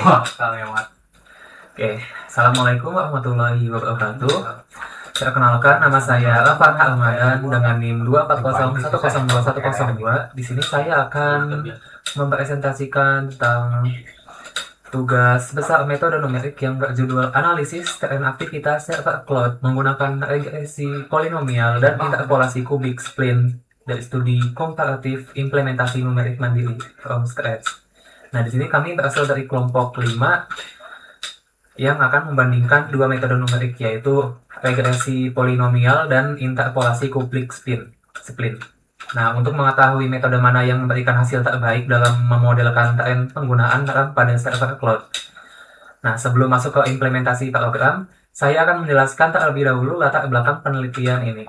Wah, lewat. Oke, Assalamualaikum warahmatullahi wabarakatuh. Perkenalkan, nama saya Lafan Ramadan dengan NIM 240102102. Di sini saya akan mempresentasikan tentang tugas besar metode numerik yang berjudul analisis tren aktivitas server cloud menggunakan regresi polinomial dan interpolasi kubik spline dari studi komparatif implementasi numerik mandiri from scratch. Nah, di sini kami berasal dari kelompok 5 yang akan membandingkan dua metode numerik, yaitu regresi polinomial dan interpolasi kubik spline. Nah, untuk mengetahui metode mana yang memberikan hasil terbaik dalam memodelkan tren penggunaan RAM pada server cloud. Nah, sebelum masuk ke implementasi program, saya akan menjelaskan terlebih dahulu latar belakang penelitian ini.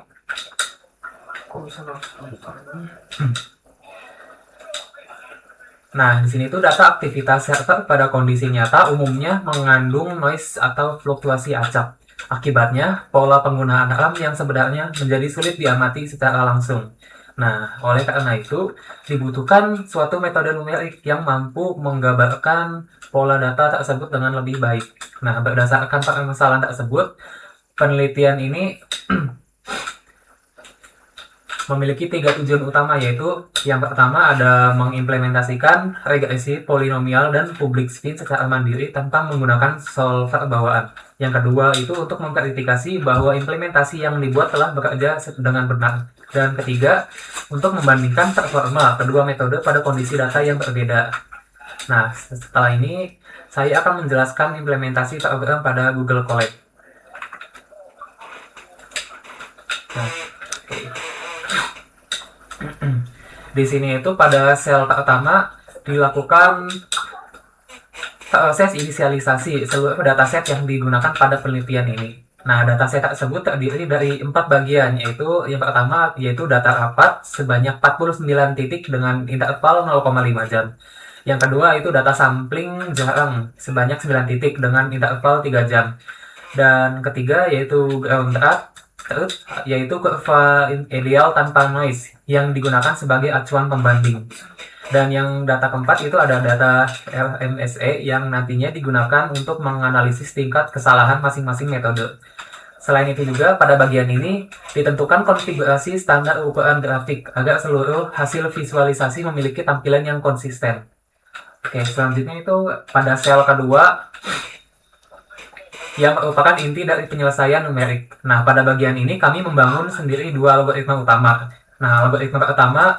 Nah, di sini tuh data aktivitas server pada kondisi nyata umumnya mengandung noise atau fluktuasi acak. Akibatnya, pola penggunaan RAM yang sebenarnya menjadi sulit diamati secara langsung. Nah, oleh karena itu, dibutuhkan suatu metode numerik yang mampu menggambarkan pola data tersebut dengan lebih baik. Nah, berdasarkan permasalahan tersebut, penelitian ini memiliki 3 tujuan utama, yaitu yang pertama ada mengimplementasikan regresi polinomial dan public spin secara mandiri tanpa menggunakan solver bawaan. Yang kedua itu untuk memverifikasi bahwa implementasi yang dibuat telah bekerja dengan benar. Dan ketiga, untuk membandingkan performa kedua metode pada kondisi data yang berbeda. Nah, setelah ini saya akan menjelaskan implementasi program pada Google Colab. Nah, di sini itu pada sel pertama dilakukan proses inisialisasi seluruh dataset yang digunakan pada penelitian ini. Nah, dataset tersebut terdiri dari 4 bagian, yaitu yang pertama yaitu data rapat sebanyak 49 titik dengan interval 0,5 jam. Yang kedua itu data sampling jarang sebanyak 9 titik dengan interval 3 jam. Dan ketiga yaitu ground truth, yaitu kurva ideal tanpa noise yang digunakan sebagai acuan pembanding. Dan yang data keempat itu ada data RMSE yang nantinya digunakan untuk menganalisis tingkat kesalahan masing-masing metode. Selain itu juga pada bagian ini ditentukan konfigurasi standar ukuran grafik agar seluruh hasil visualisasi memiliki tampilan yang konsisten. Oke, selanjutnya itu pada sel kedua yang merupakan inti dari penyelesaian numerik. Nah, pada bagian ini kami membangun sendiri dua algoritma utama. Nah, algoritma pertama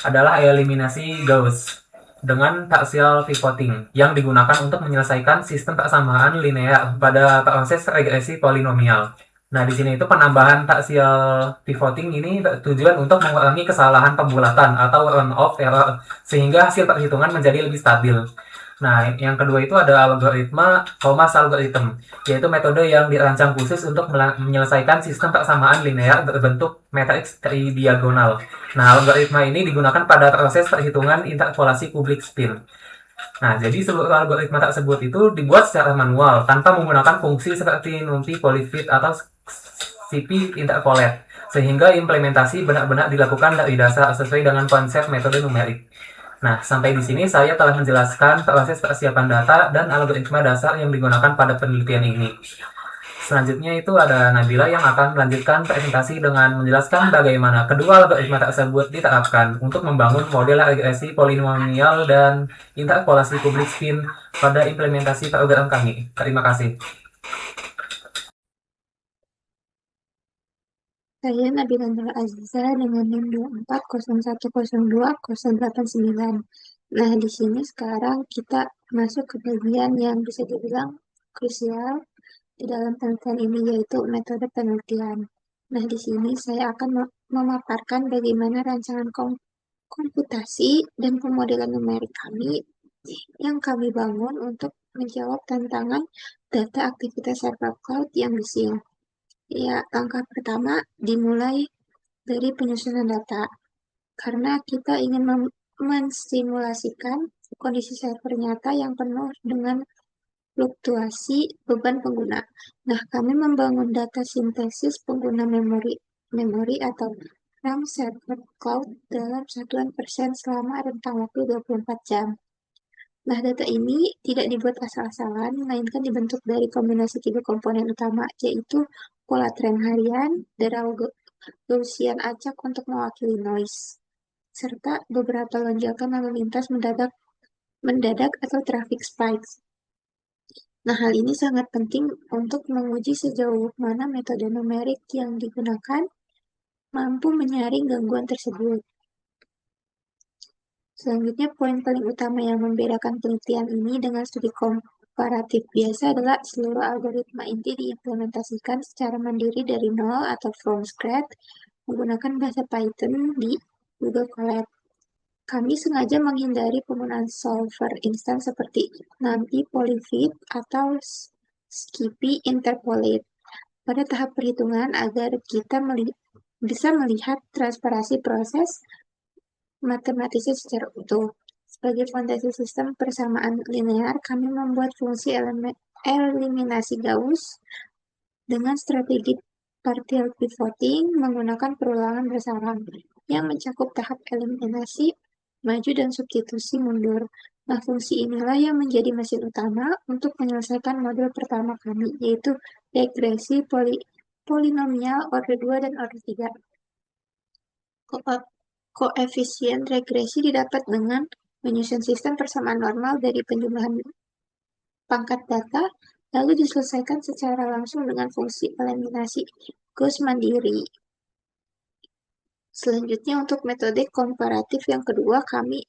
adalah eliminasi Gauss dengan partial pivoting yang digunakan untuk menyelesaikan sistem persamaan linear pada proses regresi polinomial. Nah, di sini itu penambahan partial pivoting ini bertujuan untuk mengurangi kesalahan pembulatan atau runoff error sehingga hasil perhitungan menjadi lebih stabil. Nah, yang kedua itu ada algoritma Thomas algorithm, yaitu metode yang dirancang khusus untuk menyelesaikan sistem persamaan linear berbentuk matriks tridiagonal. Nah, algoritma ini digunakan pada proses perhitungan interpolasi kubik spin. Nah, jadi seluruh algoritma tersebut itu dibuat secara manual tanpa menggunakan fungsi seperti NumPy, polyfit, atau CP interpolate, sehingga implementasi benar-benar dilakukan dari dasar sesuai dengan konsep metode numerik. Nah, sampai di sini saya telah menjelaskan proses persiapan data dan algoritma dasar yang digunakan pada penelitian ini. Selanjutnya itu ada Nabila yang akan melanjutkan presentasi dengan menjelaskan bagaimana kedua algoritma tersebut diterapkan untuk membangun model regresi polinomial dan interpolasi public spin pada implementasi program kami. Terima kasih. Saya Nabila Nur Aziza dengan NIM 24010102089. Nah, di sini sekarang kita masuk ke bagian yang bisa dibilang krusial di dalam penelitian ini, yaitu metode penelitian. Nah, di sini saya akan memaparkan bagaimana rancangan komputasi dan pemodelan numerik kami yang kami bangun untuk menjawab tantangan data aktivitas server cloud yang bising. Ya, langkah pertama dimulai dari penyusunan data, karena kita ingin mensimulasikan kondisi server nyata yang penuh dengan fluktuasi beban pengguna. Nah, kami membangun data sintesis pengguna memori atau RAM server cloud dalam satuan persen selama rentang waktu 24 jam. Nah, data ini tidak dibuat asal-asalan, melainkan dibentuk dari kombinasi tiga komponen utama, yaitu pola tren harian, derajat Gaussian acak untuk mewakili noise, serta beberapa lonjakan lalu lintas mendadak atau traffic spikes. Nah, hal ini sangat penting untuk menguji sejauh mana metode numerik yang digunakan mampu menyaring gangguan tersebut. Selanjutnya, poin paling utama yang membedakan penelitian ini dengan studi komparatif biasa adalah seluruh algoritma inti diimplementasikan secara mandiri dari nol atau from scratch menggunakan bahasa Python di Google Colab. Kami sengaja menghindari penggunaan solver instan seperti NumPy, Polyfit, atau Skippy Interpolate pada tahap perhitungan agar kita bisa melihat transparansi proses matematisnya secara utuh. Sebagai fondasi sistem persamaan linear, kami membuat fungsi eliminasi Gauss dengan strategi partial pivoting menggunakan perulangan bersamaan yang mencakup tahap eliminasi, maju, dan substitusi mundur. Nah, fungsi inilah yang menjadi mesin utama untuk menyelesaikan model pertama kami, yaitu regresi polinomial order 2 dan order 3. Koefisien regresi didapat dengan menyusun sistem persamaan normal dari penjumlahan pangkat data, lalu diselesaikan secara langsung dengan fungsi eliminasi Gauss mandiri. Selanjutnya, untuk metode komparatif yang kedua, kami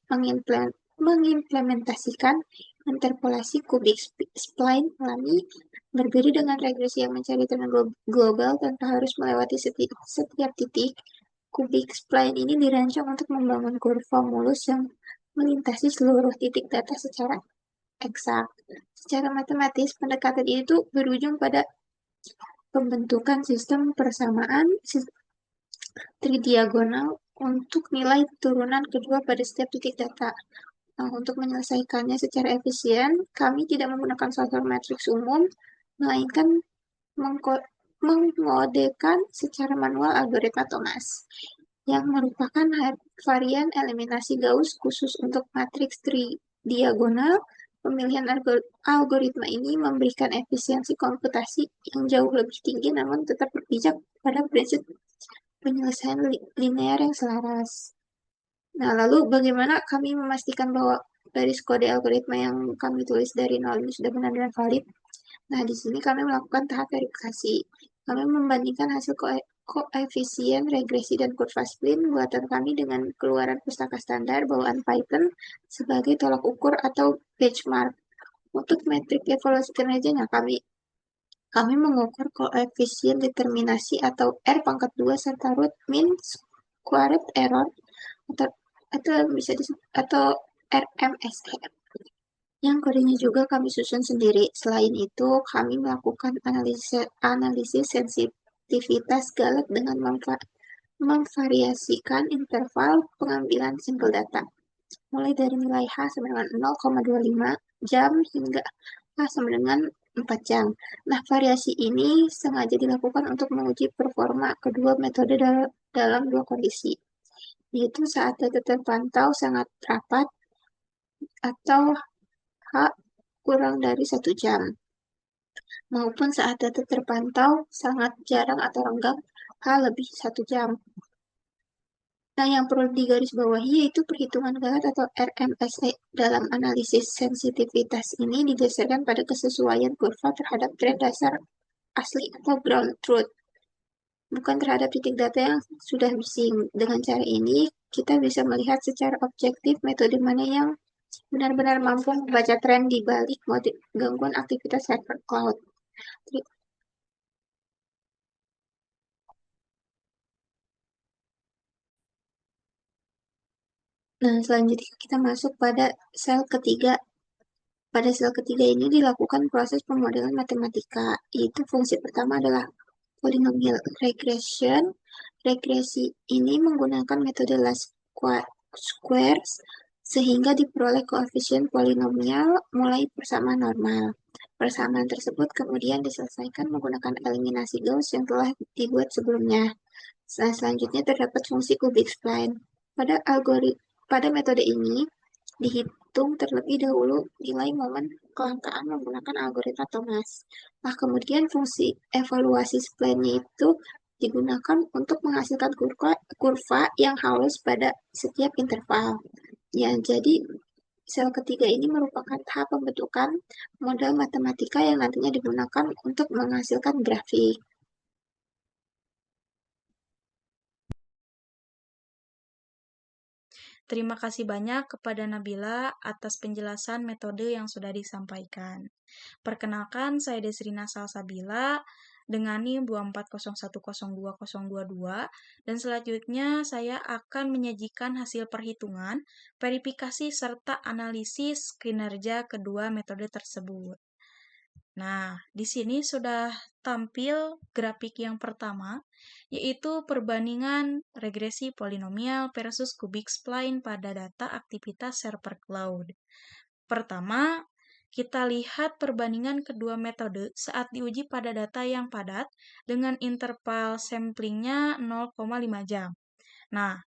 mengimplementasikan interpolasi kubik spline alami, berbeda dengan regresi yang mencari tren global tanpa harus melewati setiap titik. Kubik spline ini dirancang untuk membangun kurva mulus yang melintasi seluruh titik data secara eksak. Secara matematis, pendekatan itu berujung pada pembentukan sistem persamaan tridiagonal untuk nilai turunan kedua pada setiap titik data. Nah, untuk menyelesaikannya secara efisien, kami tidak menggunakan solver matriks umum, melainkan mengodekan secara manual algoritma Thomas, yang merupakan varian eliminasi Gauss khusus untuk matriks tridiagonal. Pemilihan algoritma ini memberikan efisiensi komputasi yang jauh lebih tinggi, namun tetap berpijak pada prinsip penyelesaian linear yang selaras. Nah, lalu bagaimana kami memastikan bahwa baris kode algoritma yang kami tulis dari nol ini sudah benar-benar valid? Nah, di sini kami melakukan tahap verifikasi. Kami membandingkan hasil koefisien regresi dan kurva spline buatan kami dengan keluaran pustaka standar bawaan Python sebagai tolak ukur atau benchmark. Untuk metrik evaluasi kinerjanya, kami mengukur koefisien determinasi atau R pangkat 2 serta root mean squared error atau bisa disebut atau RMSE yang kodenya juga kami susun sendiri. Selain itu, kami melakukan analisis sensitivitas galak dengan memvariasikan interval pengambilan sampel data, mulai dari nilai H sama dengan 0,25 jam hingga H sama dengan 4 jam. Nah, variasi ini sengaja dilakukan untuk menguji performa kedua metode dalam dua kondisi, yaitu saat data terpantau sangat rapat atau H kurang dari 1 jam, maupun saat data terpantau sangat jarang atau renggang H lebih 1 jam. Nah, yang perlu digarisbawahi yaitu perhitungan galat atau RMSE dalam analisis sensitivitas ini didasarkan pada kesesuaian kurva terhadap tren dasar asli atau ground truth, bukan terhadap titik data yang sudah bising. Dengan cara ini, kita bisa melihat secara objektif metode mana yang benar-benar mampu membaca tren di balik gangguan aktivitas server cloud. Nah, selanjutnya kita masuk pada sel ketiga. Pada sel ketiga ini dilakukan proses pemodelan matematika, yaitu fungsi pertama adalah polynomial regression. Regresi ini menggunakan metode least squares sehingga diperoleh koefisien polinomial mulai persamaan normal. Persamaan tersebut kemudian diselesaikan menggunakan eliminasi Gauss yang telah dibuat sebelumnya. Selanjutnya terdapat fungsi kubik spline. Pada metode ini, dihitung terlebih dahulu nilai momen kelangkaan menggunakan algoritma Thomas. Nah, kemudian fungsi evaluasi spline-nya itu digunakan untuk menghasilkan kurva yang halus pada setiap interval. Ya, jadi sel ketiga ini merupakan tahap pembentukan model matematika yang nantinya digunakan untuk menghasilkan grafik. Terima kasih banyak kepada Nabila atas penjelasan metode yang sudah disampaikan. Perkenalkan, saya Desrina Salsabila dengan NIM 240102022 dan selanjutnya saya akan menyajikan hasil perhitungan, verifikasi serta analisis kinerja kedua metode tersebut. Nah, di sini sudah tampil grafik yang pertama, yaitu perbandingan regresi polinomial versus cubic spline pada data aktivitas server cloud. Pertama, kita lihat perbandingan kedua metode saat diuji pada data yang padat dengan interval samplingnya 0,5 jam. Nah,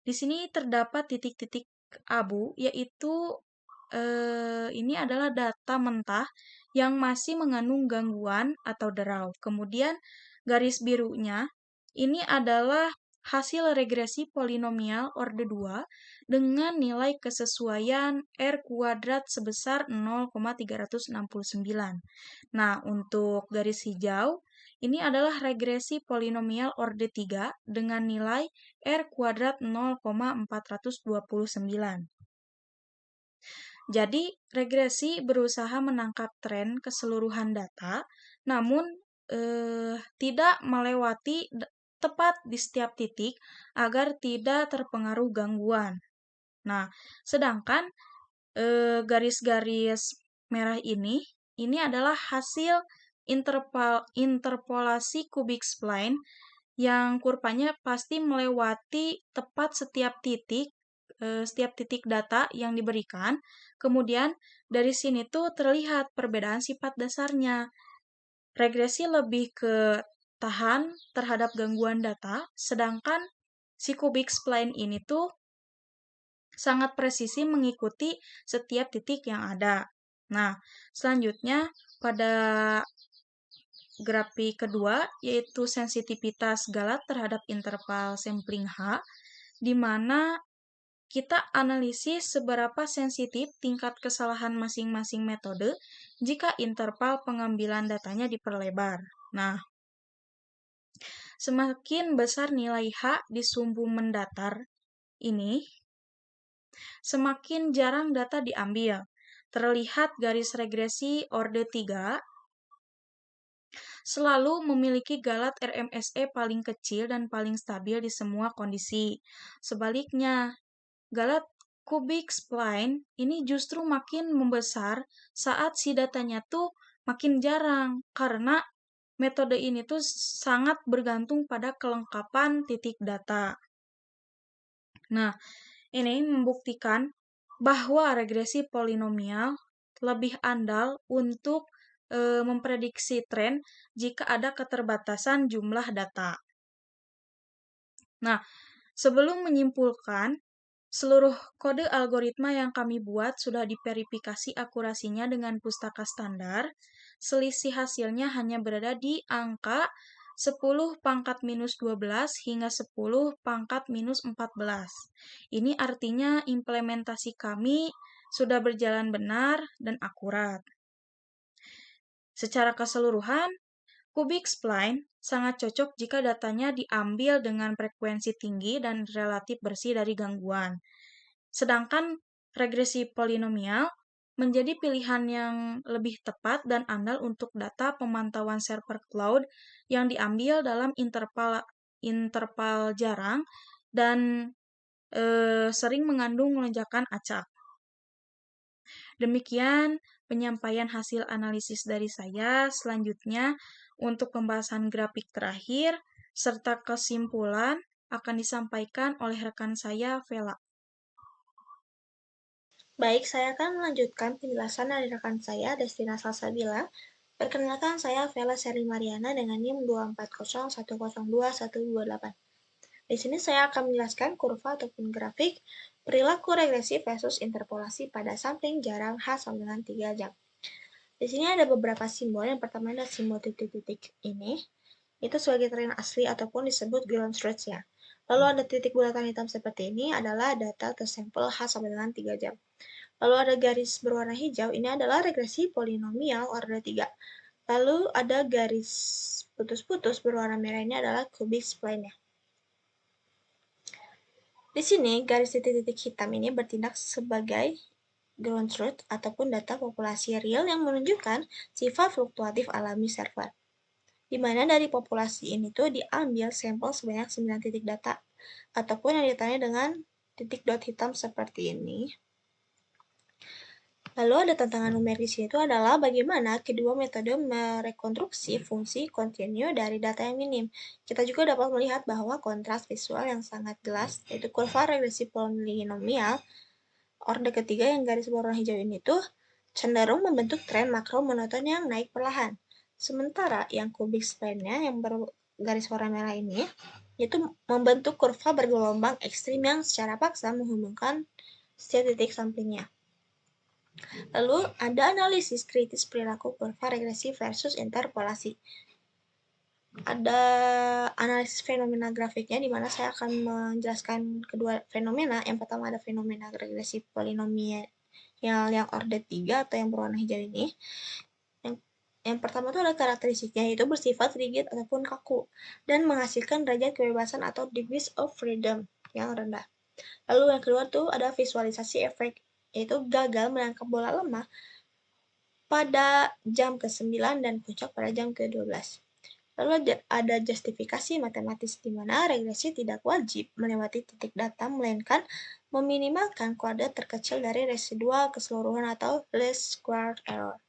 di sini terdapat titik-titik abu, yaitu ini adalah data mentah yang masih mengandung gangguan atau draw. Kemudian garis birunya ini adalah hasil regresi polinomial orde 2 dengan nilai kesesuaian R kuadrat sebesar 0,369. Nah, untuk garis hijau ini adalah regresi polinomial orde 3 dengan nilai R kuadrat 0,429. Jadi, regresi berusaha menangkap tren keseluruhan data, namun tidak melewati tepat di setiap titik agar tidak terpengaruh gangguan. Nah, sedangkan garis-garis merah ini adalah hasil interpolasi cubic spline yang kurvanya pasti melewati tepat setiap titik data yang diberikan. Kemudian dari sini tuh terlihat perbedaan sifat dasarnya. Regresi lebih ke tahan terhadap gangguan data, sedangkan si cubic spline ini tuh sangat presisi mengikuti setiap titik yang ada. Nah, selanjutnya pada grafik kedua yaitu sensitivitas Galat terhadap interval sampling H, di mana kita analisis seberapa sensitif tingkat kesalahan masing-masing metode jika interval pengambilan datanya diperlebar. Nah, semakin besar nilai H di sumbu mendatar ini, semakin jarang data diambil. Terlihat garis regresi orde 3 selalu memiliki galat RMSE paling kecil dan paling stabil di semua kondisi. Sebaliknya, galat cubic spline ini justru makin membesar saat si datanya tuh makin jarang karena metode ini tuh sangat bergantung pada kelengkapan titik data. Nah, ini membuktikan bahwa regresi polinomial lebih andal untuk memprediksi tren jika ada keterbatasan jumlah data. Nah, sebelum menyimpulkan, seluruh kode algoritma yang kami buat sudah diverifikasi akurasinya dengan pustaka standar. Selisih hasilnya hanya berada di angka 10 pangkat minus 12 hingga 10 pangkat minus 14. Ini artinya implementasi kami sudah berjalan benar dan akurat. Secara keseluruhan, cubic spline sangat cocok jika datanya diambil dengan frekuensi tinggi dan relatif bersih dari gangguan. Sedangkan regresi polinomial menjadi pilihan yang lebih tepat dan andal untuk data pemantauan server cloud yang diambil dalam interval jarang dan sering mengandung lonjakan acak. Demikian penyampaian hasil analisis dari saya. Selanjutnya, untuk pembahasan grafik terakhir serta kesimpulan akan disampaikan oleh rekan saya, Vela. Baik, saya akan melanjutkan penjelasan dari rekan saya, Destina Salsabila. Perkenalkan, saya Vela Seri Mariana dengan NIM 240102128. Di sini saya akan menjelaskan kurva ataupun grafik perilaku regresi versus interpolasi pada sampling jarak H sama dengan 3 jam. Di sini ada beberapa simbol. Yang pertama adalah simbol titik-titik ini. Itu sebagai tren asli ataupun disebut ground truth-nya. Lalu ada titik bulatan hitam seperti ini adalah data tersampel H sama dengan 3 jam. Lalu ada garis berwarna hijau, ini adalah regresi polinomial order 3. Lalu ada garis putus-putus berwarna merah, ini adalah cubic spline-nya. Di sini, garis titik-titik hitam ini bertindak sebagai ground truth ataupun data populasi real yang menunjukkan sifat fluktuatif alami server. Di mana dari populasi ini tuh diambil sampel sebanyak 9 titik data ataupun yang ditandai dengan titik dot hitam seperti ini. Lalu ada tantangan numerik di sini itu adalah bagaimana kedua metode merekonstruksi fungsi kontinu dari data yang minim. Kita juga dapat melihat bahwa kontras visual yang sangat jelas, yaitu kurva regresi polinomial order ketiga yang garis berwarna hijau ini tuh cenderung membentuk tren makro monoton yang naik perlahan. Sementara yang cubic spline-nya yang bergaris warna merah ini itu membentuk kurva bergelombang ekstrim yang secara paksa menghubungkan setiap titik samplingnya. Lalu ada analisis kritis perilaku kurva regresi versus interpolasi. Ada analisis fenomena grafiknya di mana saya akan menjelaskan kedua fenomena. Yang pertama ada fenomena regresi polinomial yang order 3 atau yang berwarna hijau ini. Yang pertama itu ada karakteristiknya, yaitu bersifat rigid ataupun kaku dan menghasilkan derajat kebebasan atau degrees of freedom yang rendah. Lalu yang kedua tuh ada visualisasi efek, yaitu gagal menangkap bola lemah pada jam ke-9 dan puncak pada jam ke-12. Lalu ada justifikasi matematis di mana regresi tidak wajib melewati titik data, melainkan meminimalkan kuadrat terkecil dari residual keseluruhan atau least squared error.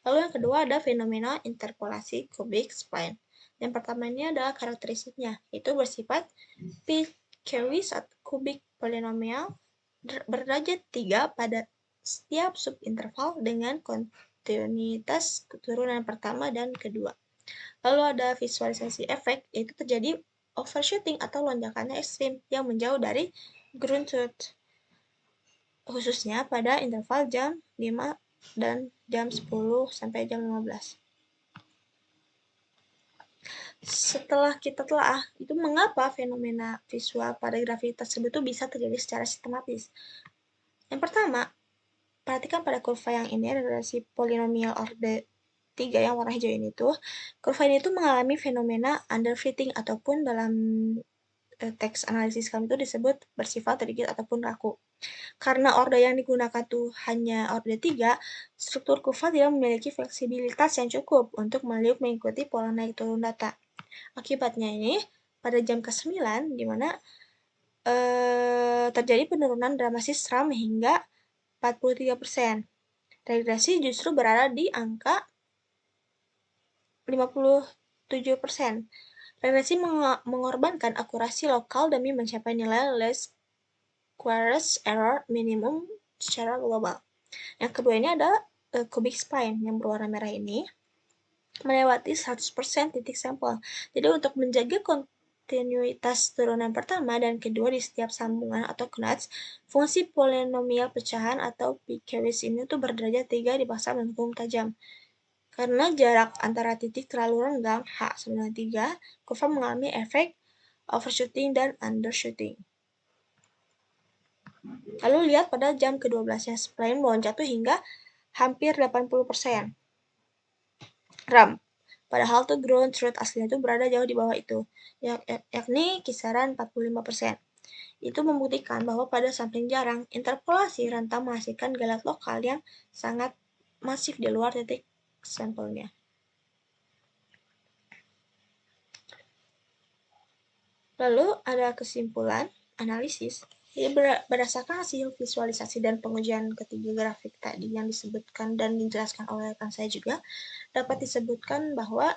Lalu yang kedua ada fenomena interpolasi cubic spline. Yang pertama ini adalah karakteristiknya, itu bersifat pickerish atau cubic polinomial berderajat 3 pada setiap subinterval dengan kontinuitas keturunan pertama dan kedua. Lalu ada visualisasi efek, yaitu terjadi overshooting atau lonjakannya ekstrim yang menjauh dari ground truth, khususnya pada interval jam 5 dan jam 10 sampai jam 15. Setelah kita telah itu mengapa fenomena visual pada grafik tersebut itu bisa terjadi secara sistematis. Yang pertama, perhatikan pada kurva yang ini, regresi polinomial order 3 yang warna hijau ini tuh, kurva ini tuh mengalami fenomena underfitting ataupun dalam teks analisis kami itu disebut bersifat rigid ataupun kaku. Karena order yang digunakan tuh hanya order 3, struktur kurva tidak memiliki fleksibilitas yang cukup untuk mengikuti pola naik turun data. Akibatnya ini, pada jam ke-9, di mana terjadi penurunan dramatis RAM hingga 43%. Regresi justru berada di angka 57%. Regresi mengorbankan akurasi lokal demi mencapai nilai least squares error minimum secara global. Yang kedua ini ada cubic spline yang berwarna merah ini melewati 100% titik sampel. Jadi untuk menjaga kontinuitas turunan pertama dan kedua di setiap sambungan atau knots, fungsi polinomial pecahan atau pickerish ini tuh berderajat 3 dipaksa mendukung tajam. Karena jarak antara titik terlalu renggang, H sama dengan 3, kurva mengalami efek overshooting dan undershooting. Lalu lihat pada jam ke-12-nya, spline melonjak tuh hingga hampir 80% RAM. Padahal tuh ground truth aslinya tuh berada jauh di bawah itu, yakni kisaran 45%. Itu membuktikan bahwa pada sampling jarang, interpolasi rentang menghasilkan galat lokal yang sangat masif di luar titik sampelnya. Lalu ada kesimpulan analisis. Jadi berdasarkan hasil visualisasi dan pengujian ketiga grafik tadi yang disebutkan dan dijelaskan oleh rekan saya juga, dapat disebutkan bahwa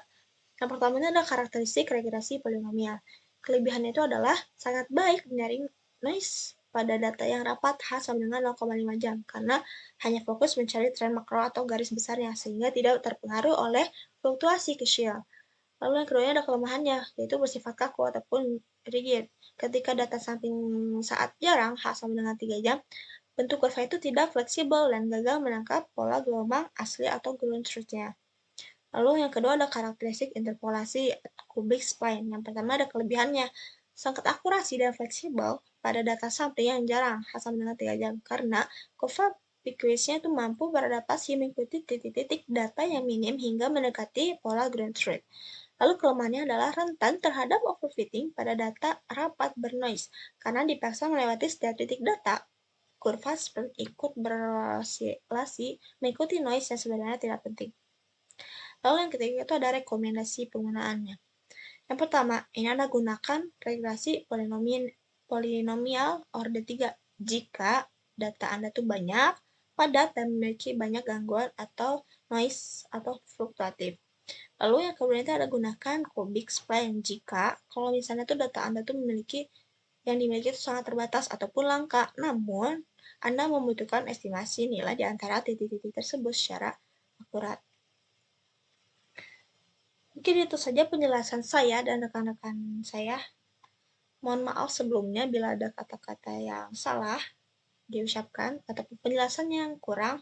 yang pertama ini adalah karakteristik regresi polinomial. Kelebihannya itu adalah sangat baik menyaring noise pada data yang rapat H sama dengan 0,5 jam karena hanya fokus mencari tren makro atau garis besarnya sehingga tidak terpengaruh oleh fluktuasi kecil. Lalu yang keduanya ada kelemahannya, yaitu bersifat kaku ataupun rigid. Ketika data sampling saat jarang, H sama dengan 3 jam, bentuk kurva itu tidak fleksibel dan gagal menangkap pola gelombang asli atau ground truth-nya. Lalu yang kedua ada karakteristik interpolasi cubic spline. Yang pertama ada kelebihannya, sangat akurasi dan fleksibel pada data sampling yang jarang, H sama dengan 3 jam, karena kurva Piquet-nya itu mampu beradaptasi mengikuti titik-titik data yang minim hingga mendekati pola ground truth. Lalu kelemahannya adalah rentan terhadap overfitting pada data rapat bernoise, karena dipaksa melewati setiap titik data. Kurva ikut beroscilasi mengikuti noise yang sebenarnya tidak penting. Lalu yang ketiga itu ada rekomendasi penggunaannya. Yang pertama, ini Anda gunakan regresi polinomial order 3 jika data Anda tuh banyak, padat, dan memiliki banyak gangguan atau noise atau fluktuatif. Lalu yang kemudian itu ada gunakan cubic spline jika kalau misalnya tuh data Anda tuh yang dimiliki itu sangat terbatas ataupun langka, namun Anda membutuhkan estimasi nilai di antara titik-titik tersebut secara akurat. Mungkin itu saja penjelasan saya dan rekan-rekan saya. Mohon maaf sebelumnya bila ada kata-kata yang salah diucapkan ataupun penjelasan yang kurang.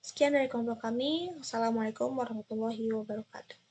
Sekian dari kelompok kami. Wassalamualaikum warahmatullahi wabarakatuh.